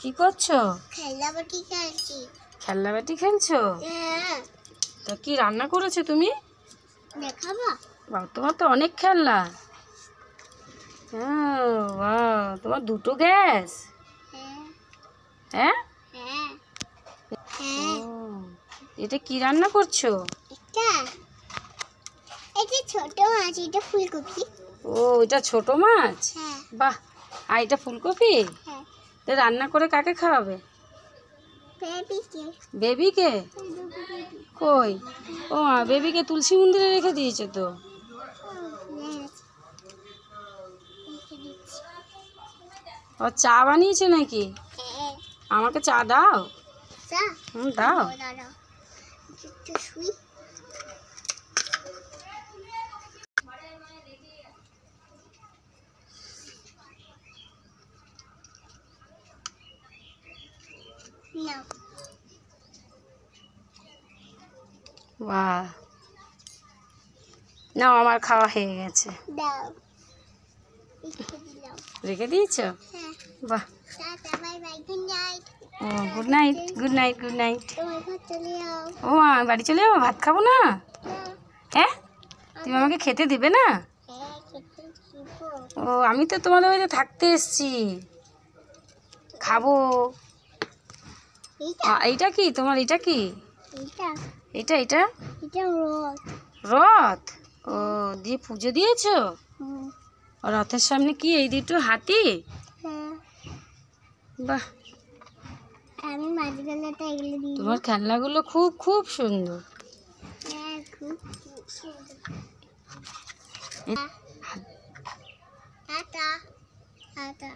কি করছো? খেলনাবাটি খেলছি। খেলনাবাটি খেলছো? হ্যাঁ। তা কি রান্না করেছো তুমি? দেখাবো? বাহ, তোমার তো অনেক খেলনা। হ্যাঁ, বাহ, তোমার দুটো গ্যাস। হ্যাঁ। হ্যাঁ, হ্যাঁ। ও, হ্যাঁ। এটা কি রান্না করছো? এটা ছোট মাছ, এটা ফুলকপি। ও, এটা ছোট মাছ। হ্যাঁ। বাহ, আর এটা ফুলকপি। হ্যাঁ। তো রান্না করে কাকে খাওয়াবে? বেবিকে। বেবিকে? কই, ও মা, বেবিকে তুলসী মন্দিরে রেখে দিয়েছে তো। ও, চা বানিয়েছে নাকি? হ্যাঁ। আমাকে চা দাও। চা? দাও। দাঁড়াও, একটু শুই। নাও। বাহ, নাও, আমার খাওয়া হয়ে গেছে। দাও। একটু দিলাম। রেখে দিয়েছো? হ্যাঁ। বাহ। Tata, bye bye, good night. ও, good night, good night, good night. তোমার ঘর চলে যাও। ও মা, বাড়ি চলে যাবো? ভাত খাবো না? হ্যাঁ। হ্যাঁ, তুমি আমাকে খেতে দেবে না? হ্যাঁ, খেতে দিব। ও, আমি তো তোমাদের বাড়িতে থাকতে এসেছি, খাবো। এইটা? এইটা কি তোমার? এটা কি? এইটা? এটা এটা এটা রথ। রথ? ও, দিয়ে পুজো দিয়েছো? হুম। রথের সামনে কি এই দুটো হাতি? হ্যাঁ। বাহ, আমি মাঝখানেটা এগুলো দিই। তোমার খেলনাগুলো খুব খুব সুন্দর। হ্যাঁ, খুব সুন্দর। টাটা। টাটা।